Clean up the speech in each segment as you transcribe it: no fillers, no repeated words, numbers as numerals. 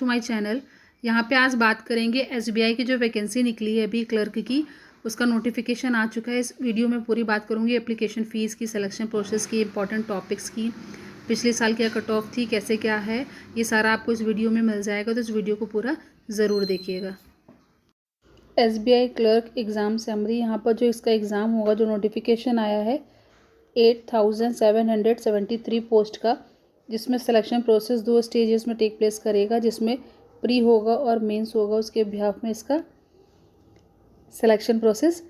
To my channel. यहाँ पे आज बात करेंगे एसबीआई की जो वैकेंसी निकली है अभी क्लर्क की, उसका नोटिफिकेशन आ चुका है। इस वीडियो में पूरी बात करूँगी एप्लीकेशन फ़ीस की, सिलेक्शन प्रोसेस की, इंपॉर्टेंट टॉपिक्स की, पिछले साल क्या कट ऑफ थी, कैसे क्या है, ये सारा आपको इस वीडियो में मिल जाएगा। तो इस वीडियो को पूरा ज़रूर देखिएगा। एसबीआई क्लर्क एग्ज़ाम समरी, यहाँ पर जो इसका एग्ज़ाम होगा, जो नोटिफिकेशन आया है 8773 पोस्ट का, जिसमें सिलेक्शन प्रोसेस 2 स्टेजेस में टेक प्लेस करेगा, जिसमें प्री होगा और मेंस होगा। उसके बिहाफ में इसका सिलेक्शन प्रोसेस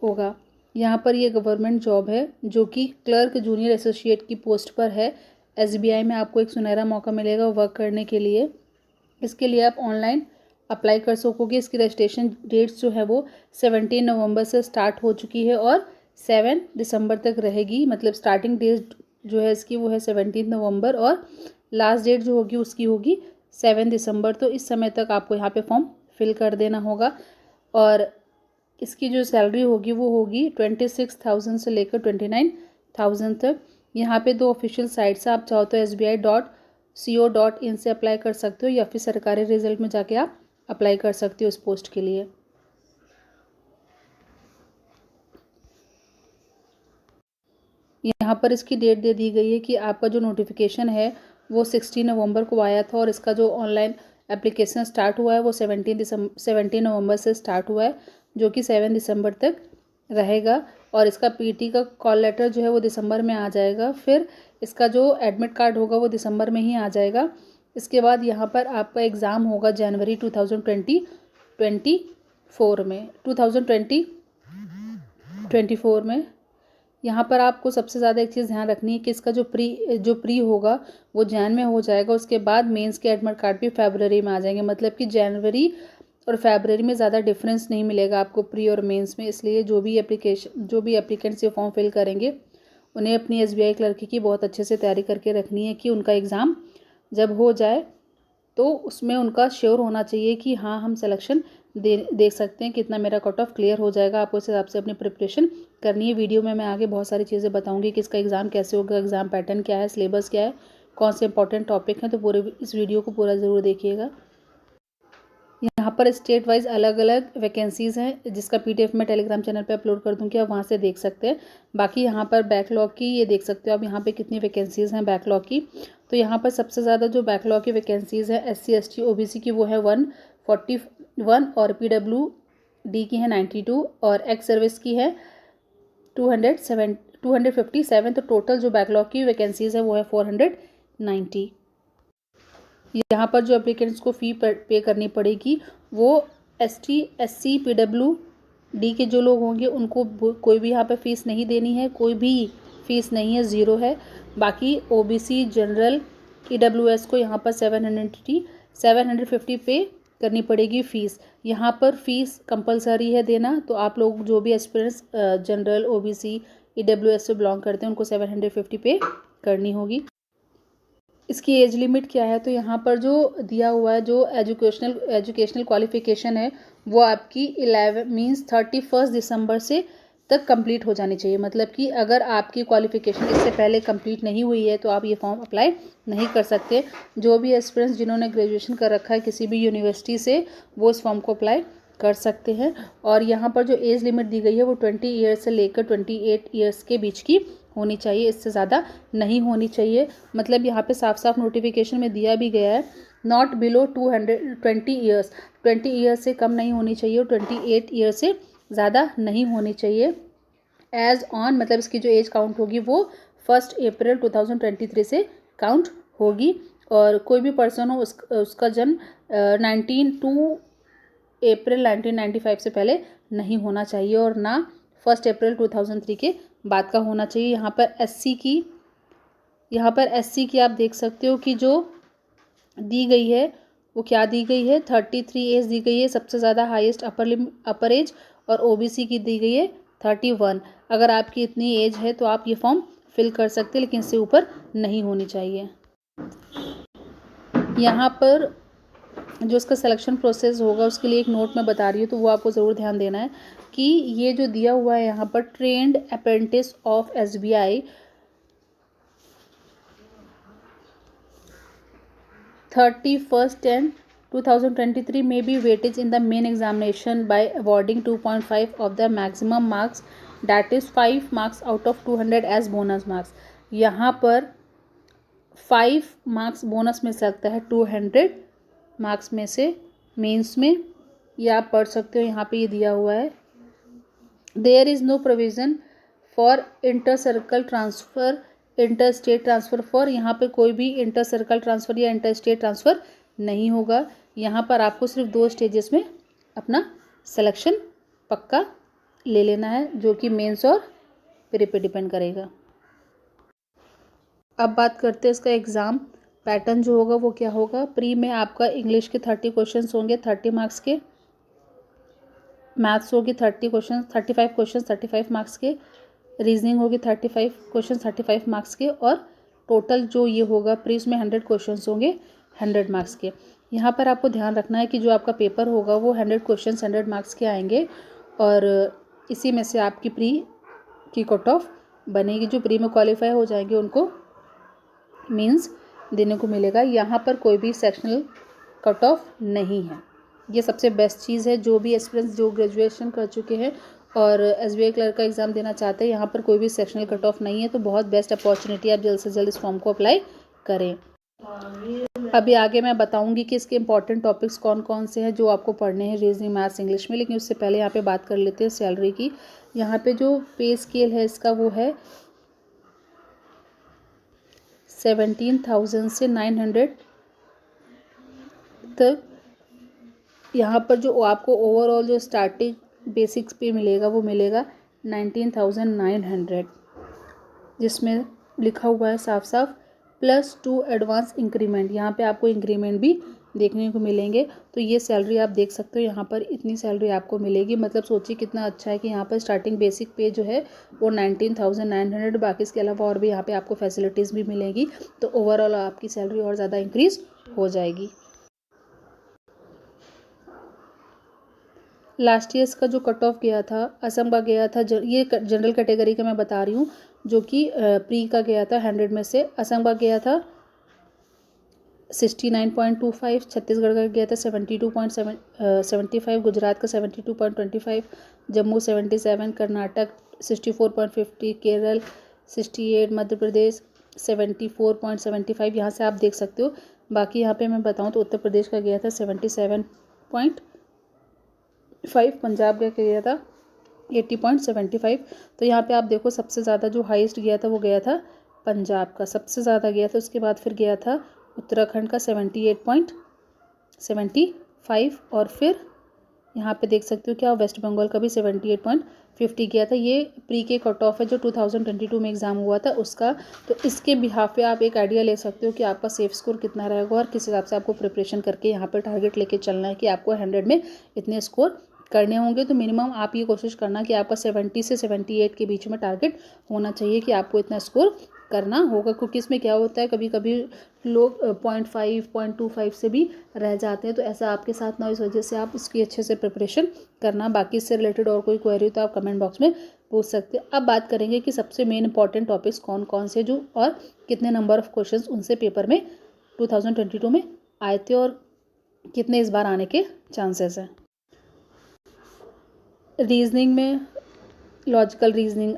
होगा। यहाँ पर ये गवर्नमेंट जॉब है जो कि क्लर्क जूनियर एसोसिएट की पोस्ट पर है। एसबीआई में आपको एक सुनहरा मौका मिलेगा वर्क करने के लिए। इसके लिए आप ऑनलाइन अप्लाई कर सकोगे। इसकी रजिस्ट्रेशन डेट्स जो है वो 17 नवंबर से स्टार्ट हो चुकी है और 7 दिसंबर तक रहेगी। मतलब स्टार्टिंग डेट जो है इसकी वो है 17 नवंबर और लास्ट डेट जो होगी उसकी होगी 7 दिसंबर। तो इस समय तक आपको यहाँ पे फॉर्म फिल कर देना होगा। और इसकी जो सैलरी होगी वो होगी 26,000 से लेकर 29,000 तक। यहाँ पे 2 ऑफिशियल साइट्स है, आप चाहो तो sbi.co.in से अप्लाई कर सकते हो या फिर सरकारी रिजल्ट में जाके आप अप्लाई कर सकते हो इस पोस्ट के लिए। यहाँ पर इसकी डेट दे दी गई है कि आपका जो नोटिफिकेशन है वो 16 नवंबर को आया था और इसका जो ऑनलाइन एप्लीकेशन स्टार्ट हुआ है वो 17 नवंबर से स्टार्ट हुआ है, जो कि 7 दिसंबर तक रहेगा। और इसका पीटी का कॉल लेटर जो है वो दिसंबर में आ जाएगा। फिर इसका जो एडमिट कार्ड होगा वो दिसंबर में ही आ जाएगा। इसके बाद यहाँ पर आपका एग्ज़ाम होगा जनवरी 2024 में। यहाँ पर आपको सबसे ज़्यादा एक चीज़ ध्यान रखनी है कि इसका जो प्री होगा वो जैन में हो जाएगा। उसके बाद मेंस के एडमिट कार्ड भी फरवरी में आ जाएंगे। मतलब कि जनवरी और फरवरी में ज़्यादा डिफरेंस नहीं मिलेगा आपको प्री और मेंस में। इसलिए जो भी एप्लीकेंट्स ये फॉर्म फिल करेंगे उन्हें अपनी एसबीआई क्लर्क की बहुत अच्छे से तैयारी करके रखनी है कि उनका एग्ज़ाम जब हो जाए तो उसमें उनका श्योर होना चाहिए कि हाँ हम सिलेक्शन देख सकते हैं, कितना मेरा कट ऑफ क्लियर हो जाएगा। आपको इस हिसाब से अपनी प्रिपरेशन करनी है। वीडियो में मैं आगे बहुत सारी चीज़ें बताऊंगी कि इसका एग्ज़ाम कैसे होगा, एग्ज़ाम पैटर्न क्या है, सिलेबस क्या है, कौन से इंपॉर्टेंट टॉपिक हैं। तो पूरे इस वीडियो को पूरा ज़रूर देखिएगा। यहाँ पर स्टेट वाइज अलग अलग वैकेंसीज़ हैं, जिसका पीडीएफ मैं टेलीग्राम चैनल पे अपलोड कर दूँगी, आप वहाँ से देख सकते हैं। बाकी यहाँ पर बैकलॉग की ये देख सकते हो आप, यहाँ पे कितनी वैकेंसीज़ हैं बैकलॉग की। तो यहाँ पर सबसे ज़्यादा जो बैकलॉग की वैकेंसीज़ है SC ST OBC की वो है 141 और PWD की है 92 और एक्स सर्विस की है 257। तो टोटल जो बैकलॉग की वैकेंसीज़ है वो है 490। यहाँ पर जो एप्लीकेंट्स को फ़ी पे करनी पड़ेगी वो ST SC PWD के जो लोग होंगे उनको कोई भी यहाँ पे फ़ीस नहीं देनी है, कोई भी फ़ीस नहीं है, ज़ीरो है। बाकी OBC जनरल EWS को यहाँ पर 750 पे करनी पड़ेगी फ़ीस। यहाँ पर फ़ीस कंपलसरी है देना। तो आप लोग जो भी एस्पिरेंट्स जनरल OBC EWS से बिलोंग करते हैं उनको 750 पे करनी होगी। इसकी एज लिमिट क्या है, तो यहाँ पर जो दिया हुआ है, जो एजुकेशनल क्वालिफिकेशन है वो आपकी 31 दिसंबर से तक कंप्लीट हो जानी चाहिए। मतलब कि अगर आपकी क्वालिफिकेशन इससे पहले कंप्लीट नहीं हुई है तो आप ये फॉर्म अप्लाई नहीं कर सकते। जो भी एस्पिरेंट्स जिन्होंने ग्रेजुएशन कर रखा है किसी भी यूनिवर्सिटी से, वो इस फॉर्म को अप्लाई कर सकते हैं। और यहाँ पर जो एज लिमिट दी गई है वो 20 ईयर्स से लेकर 28 ईयर्स के बीच की होनी चाहिए, इससे ज़्यादा नहीं होनी चाहिए। मतलब यहाँ पे साफ साफ नोटिफिकेशन में दिया भी गया है नॉट बिलो 20 ईयर्स, 20 ईयर्स से कम नहीं होनी चाहिए और 28 ईयर्स से ज़्यादा नहीं होनी चाहिए। एज ऑन मतलब इसकी जो एज काउंट होगी वो 1 अप्रैल 2023 से काउंट होगी। और कोई भी पर्सन हो उसका जन्म 2 अप्रैल 1995 से पहले नहीं होना चाहिए और ना 1 अप्रैल 2003 के बाद का होना चाहिए। यहाँ पर SC की आप देख सकते हो कि जो दी गई है वो क्या दी गई है, 33 एज दी गई है, सबसे ज़्यादा हाईएस्ट अपर एज। और OBC की दी गई है 31। अगर आपकी इतनी एज है तो आप ये फॉर्म फिल कर सकते हैं, लेकिन इससे ऊपर नहीं होनी चाहिए। यहाँ पर जो इसका सिलेक्शन प्रोसेस होगा उसके लिए एक नोट मैं बता रही हूँ, तो वो आपको ज़रूर ध्यान देना है कि ये जो दिया हुआ है यहाँ पर trend apprentice of SBI, 31/10/2023 may be weightage in the main examination by awarding 2.5 of the maximum marks, that is 5 marks out of 200 as bonus marks. यहाँ पर 5 मार्क्स बोनस मिल सकता है 200 मार्क्स में से मेंस में, या आप पढ़ सकते हो, यहाँ पे ये दिया हुआ है. There is no provision for inter circle transfer, inter state transfer for, यहाँ पे कोई भी इंटर सर्कल ट्रांसफ़र या इंटर स्टेट ट्रांसफ़र नहीं होगा. यहाँ पर आपको सिर्फ 2 स्टेजेस में अपना सिलेक्शन पक्का ले लेना है, जो कि मेंस और प्री पे डिपेंड करेगा. अब बात करते हैं इसका एग्ज़ाम पैटर्न जो होगा वो क्या होगा. प्री में आपका इंग्लिश के 30 क्वेश्चन होंगे 30 मार्क्स के, मैथ्स होगी 35 क्वेश्चन 35 मार्क्स के, रीजनिंग होगी 35 क्वेश्चन 35 मार्क्स के, और टोटल जो ये होगा प्री उसमें 100 क्वेश्चन होंगे 100 मार्क्स के. यहाँ पर आपको ध्यान रखना है कि जो आपका पेपर होगा वो 100 क्वेश्चन 100 मार्क्स के आएंगे, और इसी में से आपकी प्री की कट ऑफ बनेगी. जो प्री में क्वालिफाई हो जाएंगे उनको मीन्स देने को मिलेगा. यहाँ पर कोई भी सेक्शनल कट ऑफ नहीं है. ये सबसे बेस्ट चीज़ है. जो भी एस्पिरेंट्स जो ग्रेजुएशन कर चुके हैं और SBI क्लर्क का एग्ज़ाम देना चाहते हैं, यहाँ पर कोई भी सेक्शनल कट ऑफ नहीं है, तो बहुत बेस्ट अपॉर्चुनिटी. आप जल्द से जल्द इस फॉर्म को अप्लाई करें. अभी आगे मैं बताऊंगी कि इसके इंपॉर्टेंट टॉपिक्स कौन कौन से हैं जो आपको पढ़ने हैं रीजनिंग मैथ्स इंग्लिश में, लेकिन उससे पहले यहाँ पे बात कर लेते हैं सैलरी की. यहाँ पे जो पे स्केल है इसका वो है 17,000 से 900 तक. यहाँ पर जो आपको ओवरऑल जो स्टार्टिंग बेसिक्स पे मिलेगा वो मिलेगा 19,900, जिसमें लिखा हुआ है साफ साफ +2 एडवांस इंक्रीमेंट. यहाँ पे आपको इंक्रीमेंट भी देखने को मिलेंगे. तो ये सैलरी आप देख सकते हो, यहाँ पर इतनी सैलरी आपको मिलेगी. मतलब सोचिए कितना अच्छा है कि यहाँ पर स्टार्टिंग बेसिक पे जो है वो 19,900, बाकी इसके अलावा और भी यहाँ पे आपको फैसिलिटीज़ भी मिलेंगी. तो ओवरऑल आपकी सैलरी और ज़्यादा इंक्रीज़ हो जाएगी. लास्ट ईयर्स का जो कट ऑफ गया था असम का गया था, ये जनरल कैटेगरी का मैं बता रही हूँ, जो कि प्री का गया था 100 में से. असम का गया था 69.25, छत्तीसगढ़ का गया था 72.75, गुजरात का 72.25, जम्मू 77, कर्नाटक 64.50, केरल 68, मध्य प्रदेश 74.75. यहाँ से आप देख सकते हो. बाकी यहाँ पे मैं बताऊँ तो उत्तर प्रदेश का गया था 77.5, पंजाब का गया था 80.75. तो यहाँ पे आप देखो सबसे ज़्यादा जो हाईएस्ट गया था वो गया था पंजाब का, सबसे ज़्यादा गया था. उसके बाद फिर गया था उत्तराखंड का 78.75, और फिर यहाँ पे देख सकते हो क्या वेस्ट बंगाल का भी 78.50 गया था. ये प्री के कट ऑफ है जो 2022 में एग्ज़ाम हुआ था उसका. तो इसके बिहाफ पे आप एक आइडिया ले सकते हो कि आपका सेफ स्कोर कितना रहेगा और किस हिसाब से आपको प्रिपरेशन करके यहाँ पर टारगेट लेके चलना है कि आपको 100 में इतने स्कोर करने होंगे. तो मिनिमम आप ये कोशिश करना कि आपका 70 से 78 के बीच में टारगेट होना चाहिए कि आपको इतना स्कोर करना होगा. क्योंकि इसमें क्या होता है कभी कभी लोग 0.5 0.25 से भी रह जाते हैं. तो ऐसा आपके साथ ना हो, इस वजह से आप इसकी अच्छे से प्रिपरेशन करना. बाकी इससे रिलेटेड और कोई क्वेरी हो तो आप कमेंट बॉक्स में पूछ सकते हैं. अब बात करेंगे कि सबसे मेन इंपॉर्टेंट टॉपिक्स कौन कौन से जो और कितने नंबर ऑफ़ क्वेश्चंस उनसे पेपर में 2022 में आए थे और कितने इस बार आने के चांसेस हैं. रीजनिंग में logical reasoning,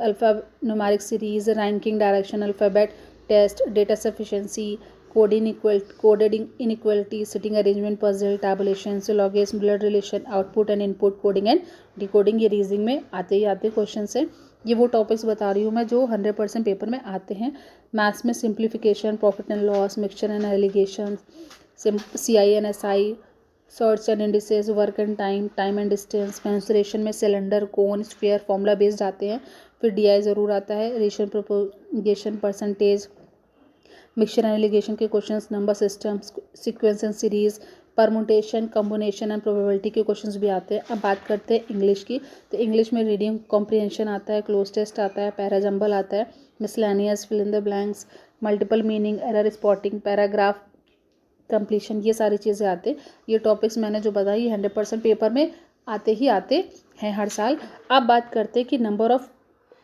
numeric series, ranking, direction, alphabet test, data sufficiency, coded inequality, sitting arrangement, puzzle, tabulation, syllogism, blood relation, output and input, coding and decoding. ये रीजनिंग में आते ही आते क्वेश्चन है. ये वो टॉपिक्स बता रही हूँ मैं जो 100% पेपर में आते हैं. मैथ्स में simplification, profit and loss, mixture and alligation, CI&SI, surds and indices, work and time, time and distance, mensuration में cylinder, cone, sphere, formula based आते हैं. फिर DI ज़रूर आता है, ratio, proportion, percentage, mixture and alligation के questions, number system, sequence and series, permutation, combination and probability के questions भी आते हैं. अब बात करते हैं इंग्लिश की. तो इंग्लिश में रीडिंग कॉम्प्रिहेंशन आता है, क्लोज टेस्ट आता है, पैराजम्बल आता है, miscellaneous, fill in the blanks, multiple meaning, error spotting, paragraph completion, ये सारी चीज़ें आते. ये टॉपिक्स मैंने जो बताई 100% पेपर में आते ही आते हैं हर साल. अब बात करते हैं कि नंबर ऑफ़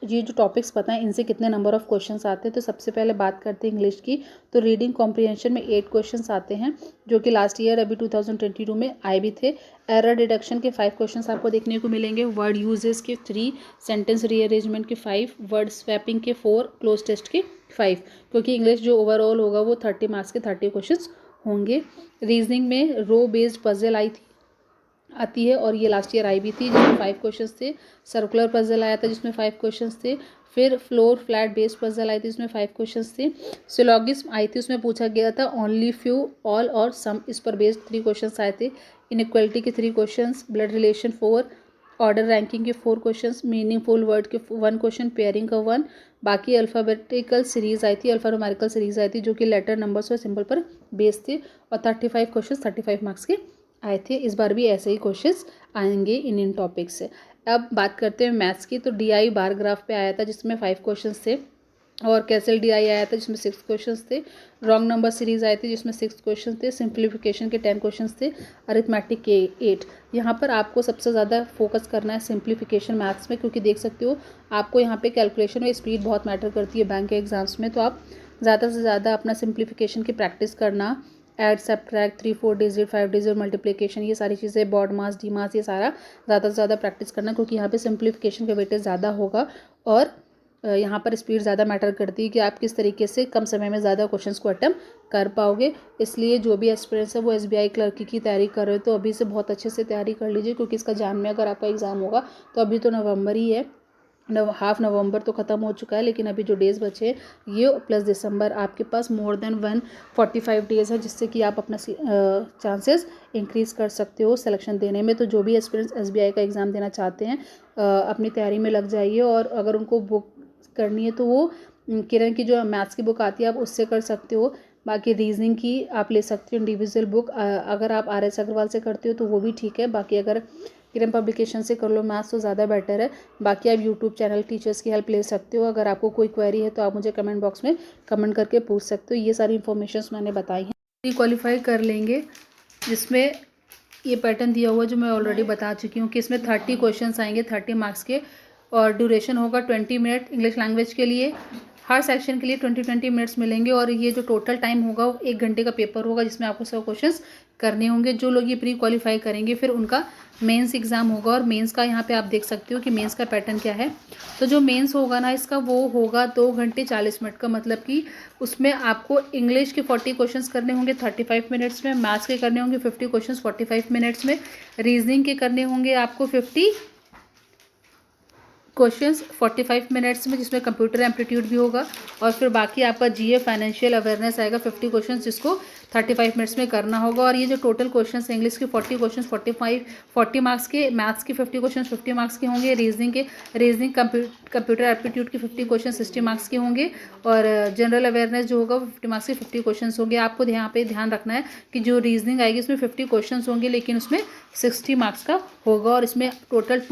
ये जो टॉपिक्स बताएं इनसे कितने नंबर ऑफ क्वेश्चंस आते हैं। तो सबसे पहले बात करते हैं इंग्लिश की। तो रीडिंग कॉम्प्रिहेंशन में 8 क्वेश्चंस आते हैं, जो कि लास्ट ईयर अभी 2022 में आए भी थे। एरर डिडक्शन के 5 क्वेश्चंस आपको देखने को मिलेंगे। वर्ड यूजेस के 3, सेंटेंस रीअरेंजमेंट के 5, वर्ड स्वैपिंग के 4, क्लोज टेस्ट के 5, क्योंकि इंग्लिश जो ओवरऑल होगा वो 30 मार्क्स के 30 क्वेश्चंस होंगे। रीजनिंग में रो बेस्ड पजल आती है और ये लास्ट ईयर आई भी थी, जिसमें 5 क्वेश्चंस थे। सर्कुलर पजल आया था जिसमें 5 क्वेश्चंस थे। फिर फ्लोर फ्लैट बेस्ड पजल आई थी जिसमें 5 क्वेश्चंस थे। सिलोगिज्म आई थी, उसमें पूछा गया था ओनली, फ्यू, ऑल और सम, इस पर बेस्ड 3 क्वेश्चंस आए थे। इनइक्वालिटी के 3 questions, blood relation 4, order ranking के 4 क्वेश्चंस, मीनिंगफुल वर्ड के 1 क्वेश्चन, पेयरिंग का 1। बाकी अल्फ़ाबेटिकल सीरीज आई थी, अल्फ़ान्यूमेरिकल सीरीज आई थी, जो कि लेटर, नंबर्स और सिंबल पर बेस्ड थे। और 35 क्वेश्चन 35 मार्क्स के आए थे। इस बार भी ऐसे ही क्वेश्चंस आएंगे इन टॉपिक से। अब बात करते हैं मैथ्स की। तो DI बार ग्राफ पे आया था जिसमें 5 क्वेश्चंस थे, और कैसल DI आया था जिसमें 6 क्वेश्चंस थे। रॉन्ग नंबर सीरीज आई थी जिसमें 6 क्वेश्चन थे। सिंप्लीफिकेशन के 10 क्वेश्चंस थे। अरिथमेटिक के 8। यहाँ पर आपको सबसे ज़्यादा फोकस करना है सिंप्लीफिकेशन मैथ्स में, क्योंकि देख सकते हो आपको यहाँ पे कैलकुलेशन में स्पीड बहुत मैटर करती है बैंक के एग्जाम्स में। तो आप ज़्यादा से ज़्यादा अपना सिंप्लीफिकेशन की प्रैक्टिस करना, add, subtract, 3-4 digit, 5 digit, multiplication, ये सारी चीज़ें, बॉड मास, डी मास, ये सारा ज़्यादा से ज़्यादा प्रैक्टिस करना, क्योंकि यहाँ पे सिंप्लीफिकेशन का वेटेज ज़्यादा होगा। और यहाँ पर स्पीड ज़्यादा मैटर करती है कि आप किस तरीके से कम समय में ज़्यादा क्वेश्चंस को अटेम्प्ट कर पाओगे। इसलिए जो भी एस्पिरेंट्स है वो SBI क्लर्क की तैयारी कर रहे हो तो अभी से बहुत अच्छे से तैयारी कर लीजिए, क्योंकि इसका जान में अगर आपका एग्ज़ाम होगा तो अभी तो नवंबर ही है, हाफ नवंबर तो ख़त्म हो चुका है, लेकिन अभी जो डेज़ बचे हैं ये प्लस दिसंबर, आपके पास मोर देन 145 डेज़ है, जिससे कि आप अपना चांसेस इंक्रीज़ कर सकते हो सिलेक्शन देने में। तो जो भी एस्पिरेंट्स SBI का एग्ज़ाम देना चाहते हैं अपनी तैयारी में लग जाइए। और अगर उनको बुक करनी है तो वो किरण की जो मैथ्स की बुक आती है आप उससे कर सकते हो। बाकी रीजनिंग की आप ले सकते हो इंडिविजुअल बुक, अगर आप RS अग्रवाल से करते हो तो वो भी ठीक है। बाकी अगर किरण पब्लिकेशन से कर लो मैथ्स तो ज़्यादा बेटर है। बाकी आप यूट्यूब चैनल टीचर्स की हेल्प ले सकते हो। अगर आपको कोई क्वेरी है तो आप मुझे कमेंट बॉक्स में कमेंट करके पूछ सकते हो। ये सारी इन्फॉर्मेशन मैंने बताई हैं, प्री क्वालिफाई कर लेंगे, जिसमें ये पैटर्न दिया हुआ जो मैं ऑलरेडी बता चुकी हूँ कि इसमें 30 क्वेश्चन आएंगे 30 मार्क्स के, और ड्यूरेशन होगा 20 मिनट इंग्लिश लैंग्वेज के लिए। हर सेक्शन के लिए 20 मिनट्स मिलेंगे, और ये जो टोटल टाइम होगा वो 1 घंटे का पेपर होगा, जिसमें आपको 100 क्वेश्चंस करने होंगे। जो लोग ये प्री क्वालिफाई करेंगे फिर उनका मेंस एग्ज़ाम होगा, और मेंस का यहाँ पे आप देख सकते हो कि मेंस का पैटर्न क्या है। तो जो मेंस होगा ना इसका वो होगा 2 घंटे 40 मिनट का, मतलब कि उसमें आपको इंग्लिश के 40 क्वेश्चंस करने होंगे 35 मिनट्स में, मैथ्स के करने होंगे 50 क्वेश्चंस 45 मिनट्स में, रीजनिंग के करने होंगे आपको 50 क्वेश्चंस 45 मिनट्स में, जिसमें कंप्यूटर एप्टीट्यूड भी होगा। और फिर बाकी आपका GA फाइनेंशियल अवेयरनेस आएगा 50 क्वेश्चंस, जिसको 35 मिनट्स में करना होगा। और ये जो टोटल क्वेश्चंस हैं इंग्लिश के 40 क्वेश्चंस 40 मार्क्स के, मैथ्स के 50 क्वेश्चंस 50 मार्क्स के होंगे, रीजनिंग कंप्यूटर एप्टीट्यूड के 50 क्वेश्चन 60 मार्क्स के होंगे, और जनरल अवेयरनेस जो होगा वो 50 मार्क्स के 50 क्वेश्चन होंगे। आपको यहाँ पे ध्यान रखना है कि जो रीजनिंग आएगी उसमें 50 क्वेश्चन होंगे, लेकिन उसमें 60 मार्क्स का होगा, और इसमें टोटल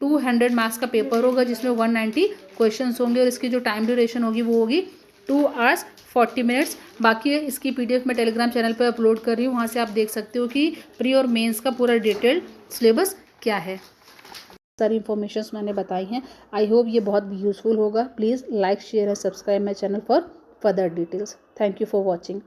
200 मार्क्स का पेपर होगा, जिसमें 190 क्वेश्चंस होंगे, और इसकी जो टाइम ड्यूरेशन होगी वो होगी 2 hours 40 minutes। बाकी इसकी PDF मैं टेलीग्राम चैनल पर अपलोड कर रही हूँ, वहाँ से आप देख सकते हो कि प्री और मेंस का पूरा डिटेल्ड सिलेबस क्या है। सारी इन्फॉर्मेशन मैंने बताई हैं। आई होप ये बहुत यूजफुल होगा। Please like, share and subscribe my channel for further details. Thank you for watching.